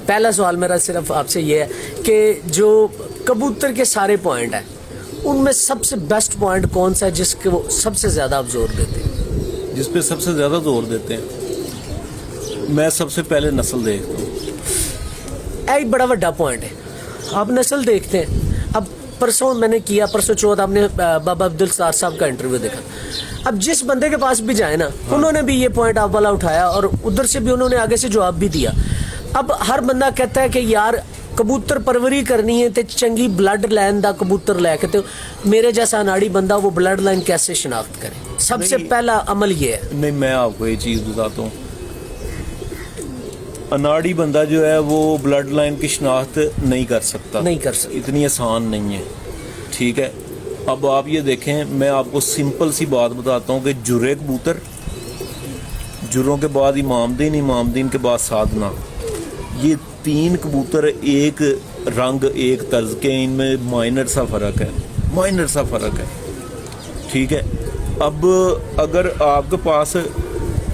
पहला सवाल मेरा सिर्फ आपसे ये है कि जो कबूतर के सारे पॉइंट हैं उनमें सबसे बेस्ट पॉइंट कौन सा है जिसके वो सबसे ज़्यादा आप जोर देते हैं? जिस पे सबसे ज़्यादा जोर देते हैं, मैं सबसे पहले नस्ल देखता हूँ। एक बड़ा बड़ा पॉइंट है, आप नस्ल देखते हैं। अब परसों मैंने किया, परसों चौथ आपने बाबा अब्दुल सत्तार साहब का इंटरव्यू देखा। अब जिस बंदे के पास भी जाए ना, उन्होंने भी ये पॉइंट आप वाला उठाया और उधर से भी उन्होंने आगे से जवाब भी दिया। अब हर बंदा कहता है कि यार कबूतर परवरी करनी है तो चंगी ब्लड लाइन का कबूतर लैके, तो मेरे जैसा अनाड़ी बंदा वो ब्लड लाइन कैसे शिनाख्त करे? सबसे पहला अमल ये है। नहीं, मैं आपको ये चीज़ बताता हूँ, अनाड़ी बंदा जो है वो ब्लड लाइन की शनाख्त नहीं कर सकता, नहीं कर सकता, इतनी आसान नहीं है, ठीक है। अब आप ये देखें, मैं आपको सिंपल सी बात बताता हूँ कि जुर्रे कबूतर, जुर्रों के बाद इमामदीन, इमामदीन के बाद साधना, ये 3 कबूतर एक रंग एक तर्ज के, इनमें माइनर सा फ़र्क है, माइनर सा फ़र्क है, ठीक है। अब अगर आपके पास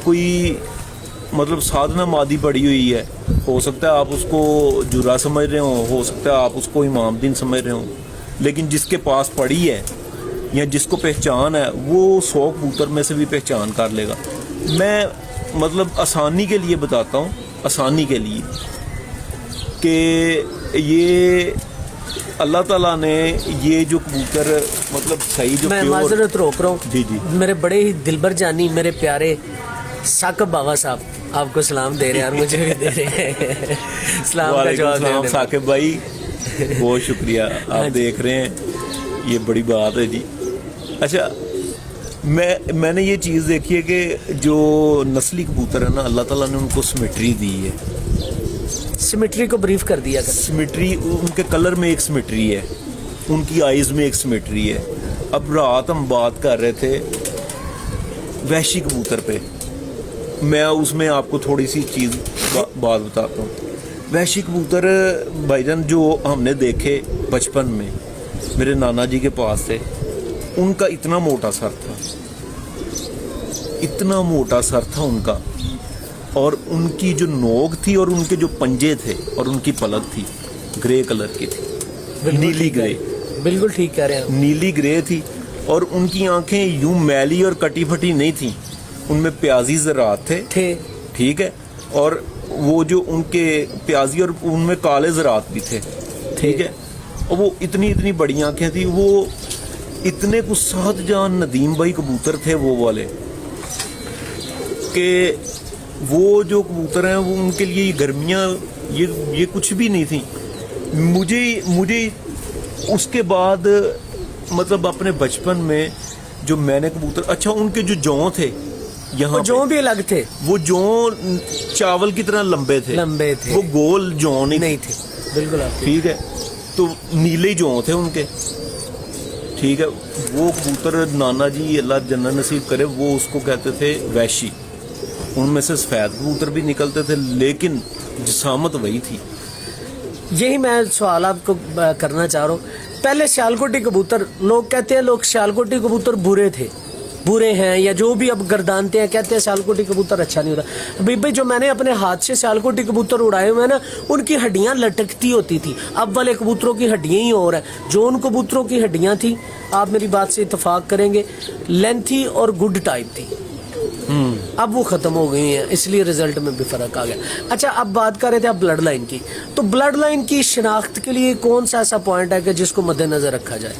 कोई मतलब साधना मादी पड़ी हुई है, हो सकता है आप उसको जुरा समझ रहे हो सकता है आप उसको इमामदीन समझ रहे हो, लेकिन जिसके पास पड़ी है या जिसको पहचान है वो 100 कबूतर में से भी पहचान कर लेगा। मैं मतलब आसानी के लिए बताता हूँ, आसानी के लिए, कि ये अल्लाह ताला ने ये जो कबूतर मतलब सही जो मैं माजरत रोक रहा हूँ जी जी, मेरे बड़े ही दिलबर जानी मेरे प्यारे साकिब बाबा साहब आपको सलाम दे रहे हैं और मुझे भी दे रहे हैं सलाम का जवाब दे रहे हैं। साकिब भाई बहुत शुक्रिया, आप देख रहे हैं, ये बड़ी बात है जी। अच्छा, मैंने ये चीज़ देखी है कि जो नस्ली कबूतर है ना, अल्लाह ताला ने उनको सिमेट्री दी है, सिमेट्री को ब्रीफ कर दिया। सिमेट्री, उनके कलर में एक सिमेट्री है, उनकी आइज़ में एक सिमेट्री है। अब रात हम बात कर रहे थे वहशी कबूतर पे, मैं उसमें आपको थोड़ी सी चीज़ बात बताता हूँ। वहशी कबूतर भाईजान जो हमने देखे बचपन में, मेरे नाना जी के पास थे, उनका इतना मोटा सर था, इतना मोटा सर था उनका, और उनकी जो नोक थी और उनके जो पंजे थे और उनकी पलक थी ग्रे कलर की थी, नीली ग्रे, बिल्कुल ठीक कह रहे हैं, नीली ग्रे थी। और उनकी आंखें यूं मैली और कटी फटी नहीं थी, उनमें प्याजी ज़रात थे, ठीक है। और वो जो उनके प्याजी और उनमें काले ज़रात भी थे, ठीक है। और वो इतनी इतनी बड़ी आंखें थी, वो इतने कुछ सात जान नदीम भाई कबूतर थे वो वाले, कि वो जो कबूतर हैं वो उनके लिए गर्मियाँ ये कुछ भी नहीं थी। मुझे उसके बाद मतलब अपने बचपन में जो मैंने कबूतर, अच्छा उनके जो जौं थे, यहाँ जौं भी अलग थे, वो जौं चावल की तरह लंबे थे, वो गोल जौं नहीं थे, बिल्कुल ठीक है। तो नीले जौं थे उनके, ठीक है। वो कबूतर नाना जी अल्लाह जन्नत नसीब करे, वो उसको कहते थे वैशी। उनमें से सफ़ेद कबूतर भी निकलते थे, लेकिन जिसामत वही थी। यही मैं सवाल आपको करना चाह रहा हूँ। पहले सियालकोटी कबूतर, लोग कहते हैं लोग सियालकोटी कबूतर बुरे थे, बुरे हैं, या जो भी अब गर्दानते हैं कहते हैं सियालकोटी कबूतर अच्छा नहीं होता। भाई जो मैंने अपने हाथ से सियालकोटी कबूतर उड़ाए हुए हैं ना, उनकी हड्डियां लटकती होती थी। अब वाले कबूतरों की हड्डियां ही और है। जो उन कबूतरों की हड्डियां थी, आप मेरी बात से इत्तेफाक करेंगे, लेंथी और गुड टाइप थी, अब वो ख़त्म हो गई हैं, इसलिए रिजल्ट में भी फ़र्क आ गया। अच्छा, अब बात कर रहे थे आप ब्लड लाइन की, तो ब्लड लाइन की शिनाख्त के लिए कौन सा ऐसा पॉइंट है कि जिसको मद्देनज़र रखा जाए?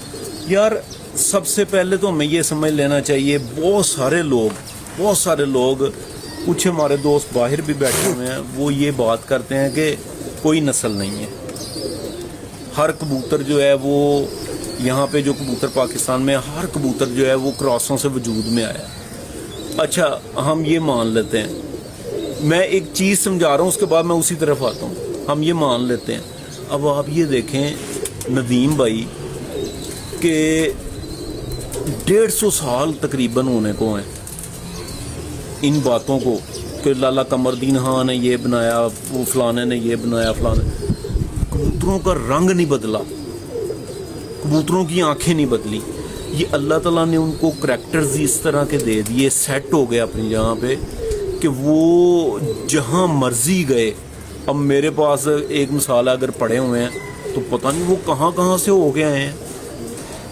यार सबसे पहले तो हमें ये समझ लेना चाहिए, बहुत सारे लोग कुछ हमारे दोस्त बाहर भी बैठे हुए हैं, वो ये बात करते हैं कि कोई नस्ल नहीं है, हर कबूतर जो है वो यहाँ पे जो कबूतर पाकिस्तान में, हर कबूतर जो है वो क्रॉसों से वजूद में आया। अच्छा, हम ये मान लेते हैं, मैं एक चीज़ समझा रहा हूँ, उसके बाद मैं उसी तरफ आता हूँ। हम ये मान लेते हैं, अब आप ये देखें नदीम भाई के 150 साल तकरीबन होने को हैं इन बातों को, कि लाला कमरदीन खान ने ये बनाया, वो फलाने ने ये बनाया, फलाने। कबूतरों का रंग नहीं बदला, कबूतरों की आंखें नहीं बदली, ये अल्लाह ताला ने उनको करैक्टर्स इस तरह के दे दिए, सेट हो गए अपनी जगह पे, कि वो जहाँ मर्जी गए اب میرے پاس ایک مثال اگر پڑے ہوئے ہیں تو پتہ نہیں وہ کہاں کہاں سے ہو کے آئے ہیں،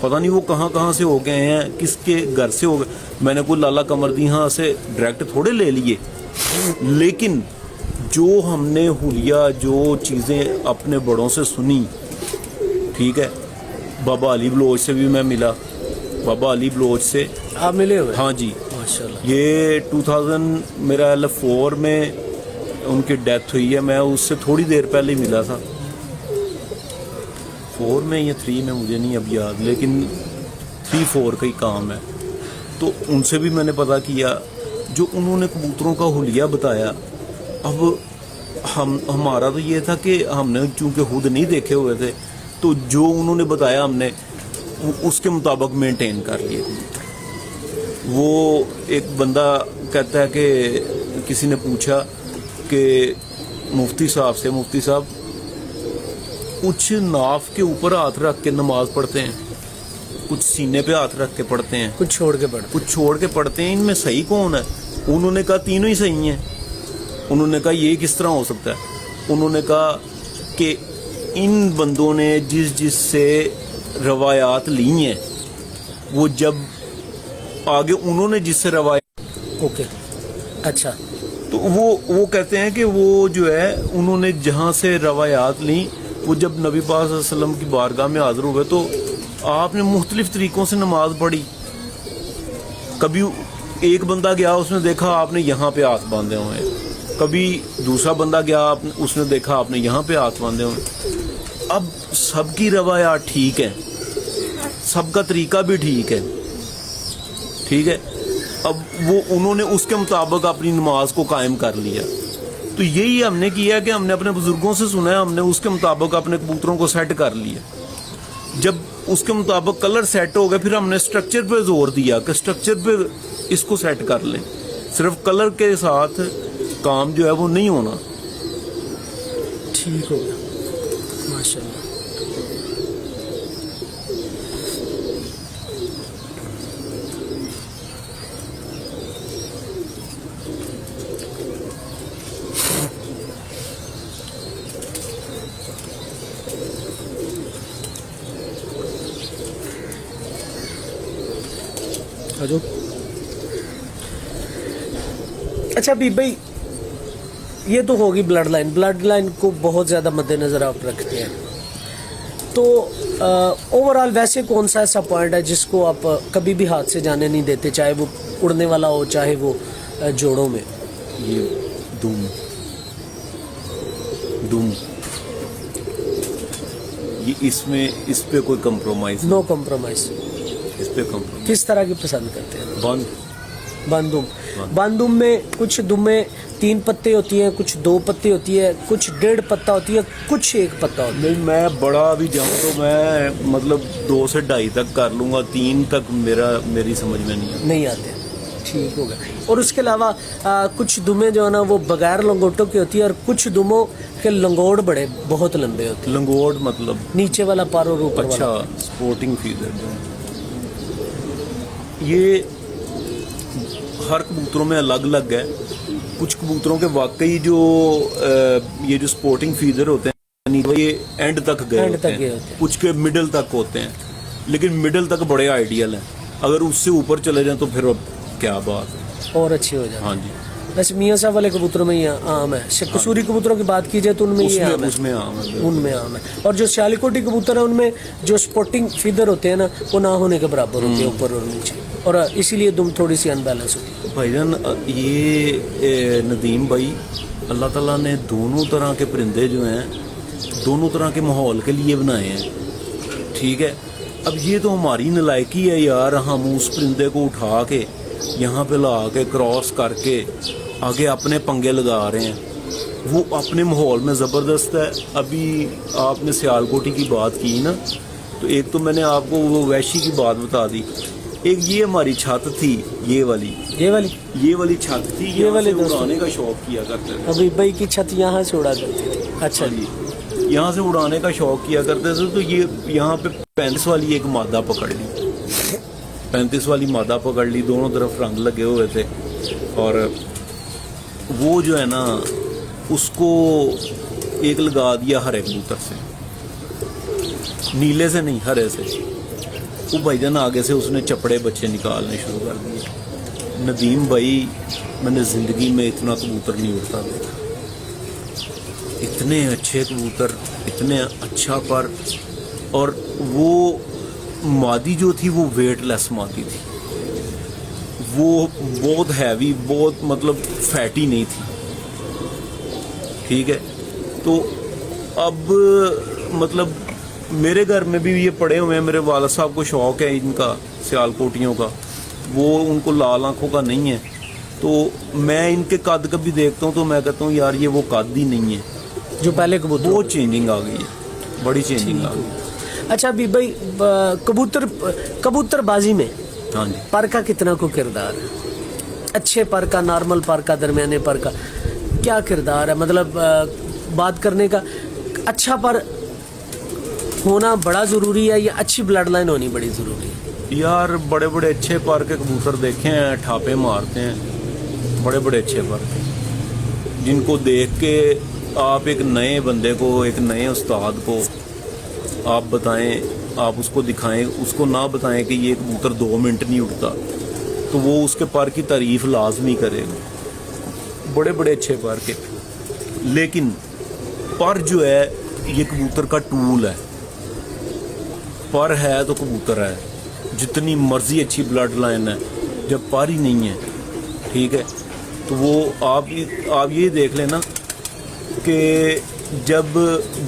پتہ نہیں وہ کہاں کہاں سے ہو کے آئے ہیں، کس کے گھر سے ہو گئے. میں نے کوئی لالا قمردی ہاں سے ڈائریکٹ تھوڑے لے لیے، لیکن جو ہم نے حلیہ جو چیزیں اپنے بڑوں سے سنی، ٹھیک ہے. بابا علی بلوچ سے بھی میں ملا، بابا علی بلوچ سے. آپ ملے ہوئے؟ ہاں جی، ماشاءاللہ. یہ 2000 میرا 4 میں ان کی ڈیتھ ہوئی ہے. میں اس سے تھوڑی دیر پہلے ہی ملا تھا، 4 میں یا 3 میں مجھے نہیں اب یاد، لیکن 3-4 کا ہی کام ہے. تو ان سے بھی میں نے پتہ کیا جو انہوں نے کبوتروں کا حلیہ بتایا. اب ہمارا تو یہ تھا کہ ہم نے چونکہ خود نہیں دیکھے ہوئے تھے تو جو انہوں نے بتایا ہم نے اس کے مطابق مینٹین کر لیے. وہ ایک بندہ کہتا ہے کہ کسی نے پوچھا کہ مفتی صاحب سے، مفتی صاحب کچھ ناف کے اوپر ہاتھ رکھ کے نماز پڑھتے ہیں، کچھ سینے پہ ہاتھ رکھ کے پڑھتے ہیں، کچھ چھوڑ کے پڑھ. کچھ چھوڑ کے پڑھتے ہیں، ان میں صحیح کون ہے؟ انہوں نے کہا تینوں ہی صحیح ہیں. انہوں نے کہا یہ کس طرح ہو سکتا ہے؟ انہوں نے کہا کہ ان بندوں نے جس سے روایات لی ہیں، وہ جب آگے انہوں نے جس سے روایات، اوکے اچھا، تو وہ کہتے ہیں کہ وہ جو ہے انہوں نے جہاں سے روایات لیں، وہ جب نبی پاک صلی اللہ علیہ وسلم کی بارگاہ میں حاضر ہوئے تو آپ نے مختلف طریقوں سے نماز پڑھی. کبھی ایک بندہ گیا، اس نے دیکھا آپ نے یہاں پہ ہاتھ باندھے ہوئے ہیں، کبھی دوسرا بندہ گیا، اس نے دیکھا آپ نے یہاں پہ ہاتھ باندھے ہوئے ہیں. اب سب کی روایات ٹھیک ہیں، سب کا طریقہ بھی ٹھیک ہے، ٹھیک ہے. اب وہ انہوں نے اس کے مطابق اپنی نماز کو قائم کر لیا. تو یہی ہم نے کیا کہ ہم نے اپنے بزرگوں سے سنا ہے، ہم نے اس کے مطابق اپنے کبوتروں کو سیٹ کر لیا. جب اس کے مطابق کلر سیٹ ہو گئے پھر ہم نے سٹرکچر پہ زور دیا کہ سٹرکچر پہ اس کو سیٹ کر لیں، صرف کلر کے ساتھ کام جو ہے وہ نہیں ہونا. ٹھیک ہو گیا ماشاءاللہ. اچھا بھی بھائی، یہ تو ہوگی بلڈ لائن کو بہت زیادہ مد نظر آپ رکھتے ہیں، تو اوور آل ویسے کون سا ایسا پوائنٹ ہے جس کو آپ کبھی بھی ہاتھ سے جانے نہیں دیتے، چاہے وہ اڑنے والا ہو چاہے وہ جوڑوں میں؟ یہ دم یہ اس پہ کوئی کمپرومائز، نو کمپرومائز. اس پہ کمپرومائز. کس طرح کی پسند کرتے ہیں؟ بند دم میں کچھ دمیں 3 پتے ہوتی ہیں، کچھ 2 پتے ہوتی ہے، کچھ 1.5 پتا ہوتی ہے، کچھ 1 پتا ہوتا ہے. نہیں، میں بڑا بھی جاؤں تو میں مطلب 2 سے 2.5 تک کر لوں گا، 3 تک میری سمجھ میں نہیں آتے. ٹھیک ہوگا. اور اس کے علاوہ کچھ دمیں جو ہے نا وہ بغیر لنگوٹوں کی ہوتی ہے، اور کچھ دموں کے لنگوٹ بہت لمبے ہوتے ہیں. لنگوٹ مطلب نیچے والا پار اور اوپر والا. اچھا، سپورٹنگ فیدر. یہ ہر کبوتروں میں الگ الگ ہے. کچھ کبوتروں کے واقعی جو یہ جو سپورٹنگ فیدر ہوتے ہیں یہ اینڈ تک گئے ہوتے ہیں، کچھ کے مڈل تک ہوتے ہیں، لیکن مڈل تک بڑے آئیڈیل ہیں. اگر اس سے اوپر چلے جائیں تو پھر اب کیا بات ہے، اور اچھی ہو جائے. ہاں جی. ویسے میاں صاحب والے کبوتروں میں یہ عام ہے. قصوری کبوتروں کی بات کی جائے تو ان میں یہ عام ہے، اس میں عام ہے، ان میں عام ہے. اور جو سیالکوٹی کبوتر ہیں ان میں جو سپورٹنگ فیدر ہوتے ہیں نا وہ نہ ہونے کے برابر ہوتے ہیں اوپر اور نیچے، اور اسی لیے دم تھوڑی سی ان بیلنس ہوتی ہے. بھائی جان یہ ندیم بھائی، اللہ تعالیٰ نے دونوں طرح کے پرندے جو ہیں دونوں طرح کے ماحول کے لیے بنائے ہیں، ٹھیک ہے. اب یہ تو ہماری نلائکی ہے یار، ہم اس پرندے کو اٹھا کے یہاں پہ لا کے کراس کر کے آگے اپنے پنگے لگا رہے ہیں. وہ اپنے ماحول میں زبردست ہے. ابھی آپ نے سیالکوٹی کی بات کی نا، تو ایک تو میں نے آپ کو وہ ویشی کی بات بتا دی. ایک یہ ہماری چھت تھی، یہ والی چھت تھی، یہ والے اڑانے کا شوق کیا کرتے تھے. ابھی بھائی کی چھت یہاں سے اڑا کرتی تھی. اچھا جی، یہاں سے اڑانے کا شوق کیا کرتے تھے. تو یہ یہاں پہ 35 والی ایک مادہ پکڑ لی، 35 والی مادہ پکڑ لی، دونوں طرف رنگ لگے ہوئے تھے. اور وہ جو ہے نا اس کو एक लगा दिया हरे कबूतर से, नीले से नहीं हरे से। वो भाईजान आगे से उसने चपड़े बच्चे निकालने शुरू कर दिए। नदीम भाई, मैंने ज़िंदगी में इतना कबूतर नहीं उड़ता देखा। इतने अच्छे कबूतर, इतने अच्छा पर, और वो मादी जो थी वो वेटलेस मादी थी, वो बहुत हैवी, बहुत मतलब फैटी नहीं थी, ठीक है। तो अब मतलब मेरे घर में भी ये पड़े हुए हैं, मेरे वाला साहब को शौक़ है इनका सियालकोटियों का, वो उनको लाल आँखों का नहीं है, तो मैं इनके कद कभी देखता हूँ तो मैं कहता हूँ यार ये वो कद ही नहीं है जो पहले कबूतर। बहुत चेंजिंग आ गई है, बड़ी चेंजिंग आ गई। अच्छा अभी भाई कबूतरबाजी में हाँ जी, पर का कितना को किरदार है? अच्छे पर का, नॉर्मल पर का, दरमियाने पर का क्या किरदार है? मतलब बात करने का, अच्छा पर होना बड़ा ज़रूरी है या अच्छी ब्लड लाइन होनी बड़ी ज़रूरी है? यार बड़े बड़े अच्छे पर के कबूतर देखे हैं, ठापे मारते हैं बड़े बड़े अच्छे पर के, जिनको देख के आप एक नए बंदे को, एक नए उस्ताद को आप बताएं, आप उसको दिखाएं, उसको ना बताएं कि ये कबूतर 2 मिनट नहीं उड़ता, तो वो उसके पर की तारीफ लाजमी करेगा। बड़े बड़े अच्छे पर के, लेकिन पर जो है ये कबूतर का टूल है। पर है तो कबूतर है, जितनी मर्जी अच्छी ब्लड लाइन है, जब पर ही नहीं है, ठीक है, तो वो आप ये देख लेना कि जब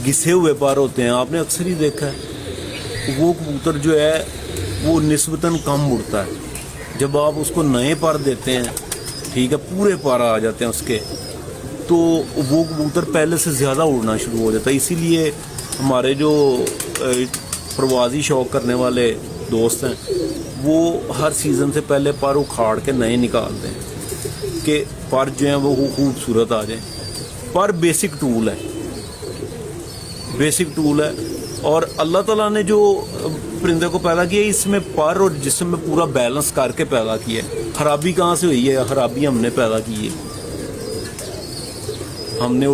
घिसे हुए पर होते हैं, आपने अक्सर ही देखा है, वो कबूतर जो है वो निस्बतन कम उड़ता है। जब आप उसको नए पर देते हैं, ठीक है, पूरे पर आ जाते हैं उसके, तो वो कबूतर पहले से ज़्यादा उड़ना शुरू हो जाता है। इसीलिए हमारे जो प्रवासी शौक करने वाले दोस्त हैं, वो हर सीज़न से पहले पर उखाड़ के नए निकालते हैं कि पर जो हैं वो खूबसूरत आ जाएं। पर बेसिक टूल है, बेसिक टूल है, और अल्लाह ताला ने जो परिंदे को पैदा किया, इसमें पर और जिस्म में पूरा बैलेंस करके पैदा किया है। खराबी कहाँ से हुई है? खराबी हमने पैदा की है, हमने